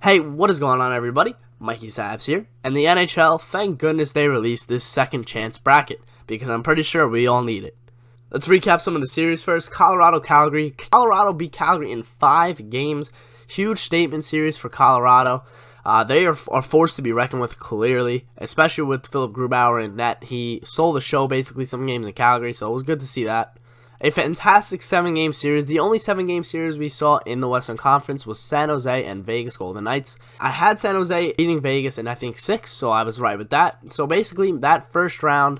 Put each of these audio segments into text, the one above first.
Hey, what is going on, everybody? Mikey Saps here, and the NHL, thank goodness they released this second chance bracket, because I'm pretty sure we all need it. Let's recap some of the series first. Colorado-Calgary. Colorado beat Calgary in 5 games. Huge statement series for Colorado. They are forced to be reckoned with clearly, especially with Philip Grubauer in net. He stole the show basically some games in Calgary, so it was good to see that. A fantastic 7-game series. The only 7-game series we saw in the Western Conference was San Jose and Vegas Golden Knights. I had San Jose beating Vegas in I think 6, so I was right with that. So basically, that first round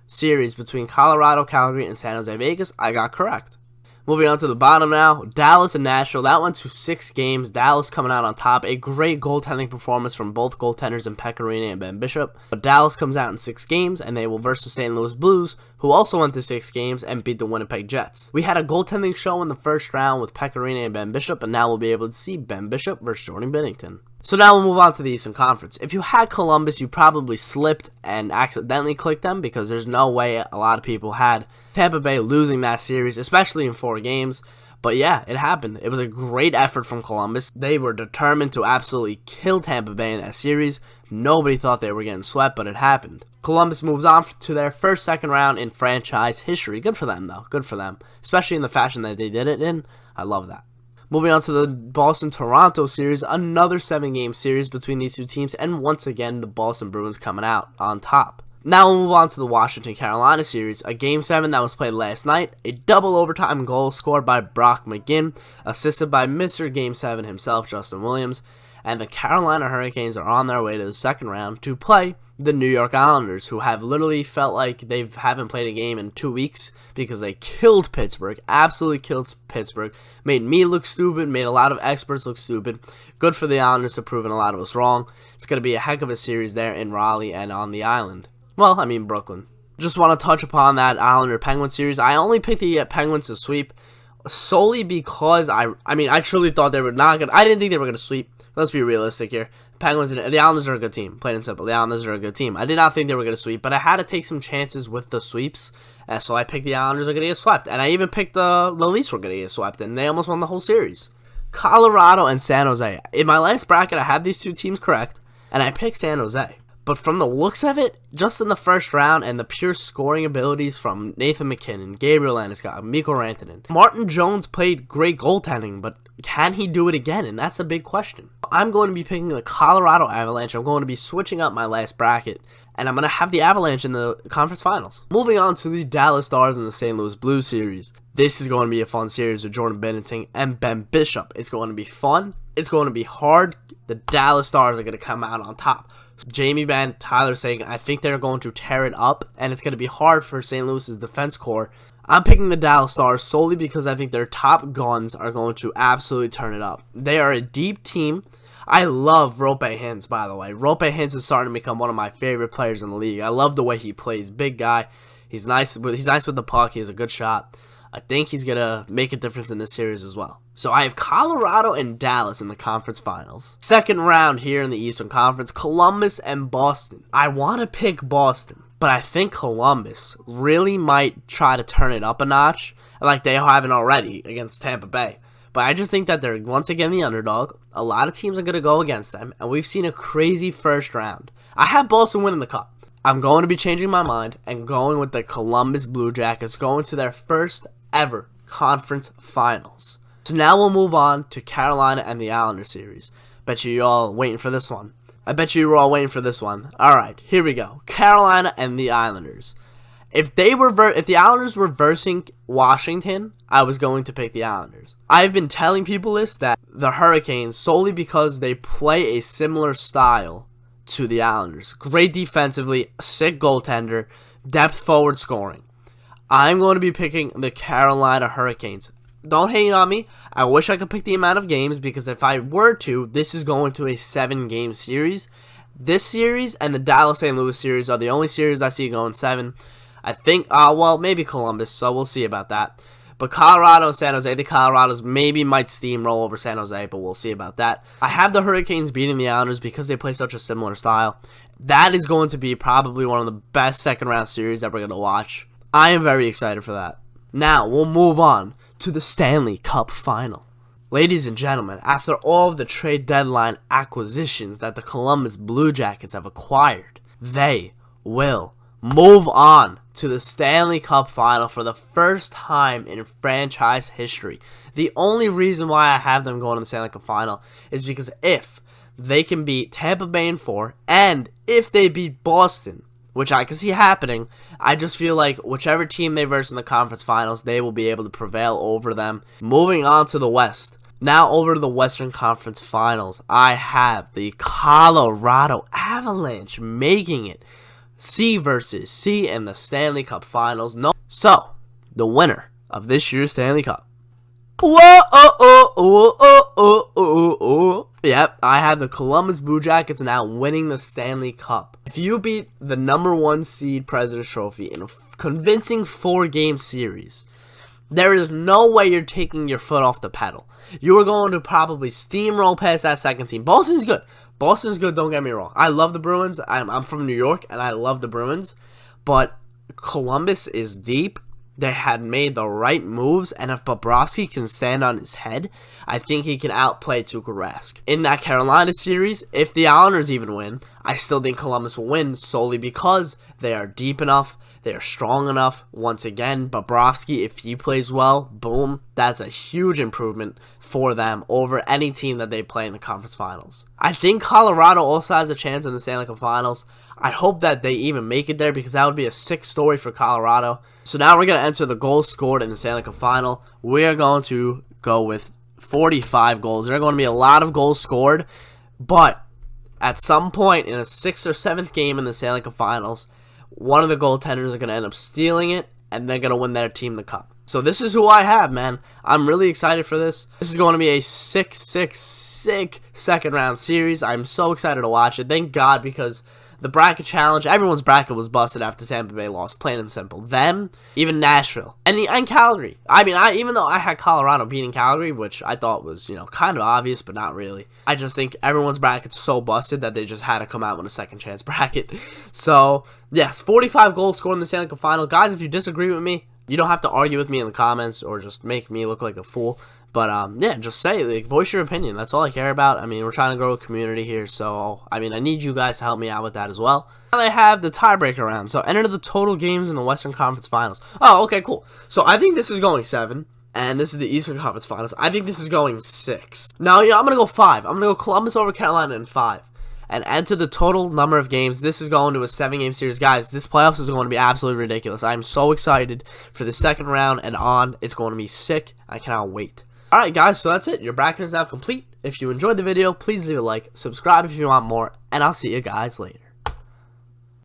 series between Colorado, Calgary, and San Jose, Vegas, I got correct. Moving on to the bottom now, Dallas and Nashville. That went to 6 games. Dallas coming out on top. A great goaltending performance from both goaltenders in Pecorino and Ben Bishop. But Dallas comes out in 6 games, and they will versus the St. Louis Blues, who also went to 6 games and beat the Winnipeg Jets. We had a goaltending show in the first round with Pecorino and Ben Bishop, and now we'll be able to see Ben Bishop versus Jordan Binnington. So now we'll move on to the Eastern Conference. If you had Columbus, you probably slipped and accidentally clicked them because there's no way a lot of people had Tampa Bay losing that series, especially in 4 games. But yeah, it happened. It was a great effort from Columbus. They were determined to absolutely kill Tampa Bay in that series. Nobody thought they were getting swept, but it happened. Columbus moves on to their first second round in franchise history. Good for them, though. Good for them. Especially in the fashion that they did it in. I love that. Moving on to the Boston-Toronto series, another 7-game series between these two teams, and once again, the Boston Bruins coming out on top. Now we'll move on to the Washington-Carolina series, a Game 7 that was played last night, a double overtime goal scored by Brock McGinn, assisted by Mr. Game 7 himself, Justin Williams, and the Carolina Hurricanes are on their way to the second round to play the New York Islanders, who have literally felt like they haven't played a game in 2 weeks because they killed Pittsburgh, absolutely killed Pittsburgh, made me look stupid, made a lot of experts look stupid. Good for the Islanders for proving a lot of us wrong. It's going to be a heck of a series there in Raleigh and on the island. Well, I mean Brooklyn. Just want to touch upon that Islander-Penguin series. I only picked the Penguins to sweep solely because I truly thought they were not going to. I didn't think they were going to sweep. Let's be realistic here. Penguins and the Islanders are a good team, plain and simple. The Islanders are a good team. I did not think they were going to sweep, but I had to take some chances with the sweeps, so I picked the Islanders are going to get swept, and I even picked the Leafs were going to get swept, and they almost won the whole series. Colorado and San Jose. In my last bracket, I had these two teams correct, and I picked San Jose. But from the looks of it, just in the first round and the pure scoring abilities from Nathan McKinnon, Gabriel Landeskog, Mikko Rantanen, Martin Jones played great goaltending, but can he do it again? And that's a big question. I'm going to be picking the Colorado Avalanche. I'm going to be switching up my last bracket, and I'm going to have the Avalanche in the conference finals. Moving on to the Dallas Stars and the St. Louis Blues series. This is going to be a fun series with Jordan Binnington and Ben Bishop. It's going to be fun. It's going to be hard. The Dallas Stars are going to come out on top. Jamie Benn, Tyler Seguin, I think they're going to tear it up, and it's going to be hard for St. Louis's defense core. I'm picking the Dallas Stars solely because I think their top guns are going to absolutely turn it up. They are a deep team. I love Rope Hintz, by the way. Rope Hintz is starting to become one of my favorite players in the league. I love the way he plays. Big guy. He's nice with the puck. He has a good shot. I think he's going to make a difference in this series as well. So I have Colorado and Dallas in the conference finals. Second round here in the Eastern Conference, Columbus and Boston. I want to pick Boston, but I think Columbus really might try to turn it up a notch, like they haven't already against Tampa Bay. But I just think that they're once again the underdog. A lot of teams are going to go against them, and we've seen a crazy first round. I have Boston winning the cup. I'm going to be changing my mind and going with the Columbus Blue Jackets, going to their first ever conference finals. So now we'll move on to Carolina and the Islander series. Bet you're all waiting for this one. Alright, here we go. Carolina and the Islanders. If the Islanders were versing Washington, I was going to pick the Islanders. I've been telling people this, that the Hurricanes, solely because they play a similar style to the Islanders. Great defensively, sick goaltender, depth forward scoring. I'm going to be picking the Carolina Hurricanes. Don't hate on me. I wish I could pick the amount of games, because if I were to, this is going to a 7-game series. This series and the Dallas-St. Louis series are the only series I see going 7. I think, well, maybe Columbus, so we'll see about that. But Colorado and San Jose, the Colorados maybe might steamroll over San Jose, but we'll see about that. I have the Hurricanes beating the Islanders because they play such a similar style. That is going to be probably one of the best second-round series that we're going to watch. I am very excited for that. Now, we'll move on to the Stanley Cup Final. Ladies and gentlemen, after all of the trade deadline acquisitions that the Columbus Blue Jackets have acquired, they will move on to the Stanley Cup Final for the first time in franchise history. The only reason why I have them going to the Stanley Cup Final is because if they can beat Tampa Bay in 4, and if they beat Boston, which I can see happening, I just feel like whichever team they verse in the conference finals, they will be able to prevail over them. Moving on to the West. Now over to the Western Conference Finals, I have the Colorado Avalanche making it C versus C in the Stanley Cup Finals. So, the winner of this year's Stanley Cup. Yep, I have the Columbus Blue Jackets now winning the Stanley Cup. If you beat the #1 seed President's Trophy in a convincing 4-game series, there is no way you're taking your foot off the pedal. You are going to probably steamroll past that second team. Boston's good. Boston's good, don't get me wrong. I love the Bruins. I'm from New York, and I love the Bruins. But Columbus is deep. They had made the right moves, and if Bobrovsky can stand on his head, I think he can outplay Tuukka Rask. In that Carolina series, if the Islanders even win, I still think Columbus will win solely because they are deep enough, they are strong enough. Once again, Bobrovsky, if he plays well, boom, that's a huge improvement for them over any team that they play in the conference finals. I think Colorado also has a chance in the Stanley Cup Finals. I hope that they even make it there because that would be a sick story for Colorado. So now we're going to enter the goals scored in the Stanley Cup Final. We are going to go with 45 goals. There are going to be a lot of goals scored, but at some point in a 6th or 7th game in the Stanley Cup Finals, one of the goaltenders are going to end up stealing it, and they're going to win their team the cup. So this is who I have, man. I'm really excited for this. This is going to be a sick second round series. I'm so excited to watch it. Thank God, because the bracket challenge, everyone's bracket was busted after Tampa Bay lost, plain and simple. Them, even Nashville, and Calgary. I mean, even though I had Colorado beating Calgary, which I thought was, kind of obvious, but not really. I just think everyone's bracket's so busted that they just had to come out with a second chance bracket. So, yes, 45 goals scored in the Stanley Cup Final. Guys, if you disagree with me, you don't have to argue with me in the comments or just make me look like a fool. But, yeah, just say, voice your opinion. That's all I care about. I mean, we're trying to grow a community here, so, I need you guys to help me out with that as well. Now they have the tiebreaker round, so enter the total games in the Western Conference Finals. Oh, okay, cool. So, I think this is going 7, and this is the Eastern Conference Finals. I think this is going 6. Now, I'm going to go 5. I'm going to go Columbus over Carolina in 5. And enter the total number of games. This is going to a 7-game series. Guys, this playoffs is going to be absolutely ridiculous. I'm so excited for the second round and on. It's going to be sick. I cannot wait. Alright guys, so that's it. Your bracket is now complete. If you enjoyed the video, please leave a like, subscribe if you want more, and I'll see you guys later.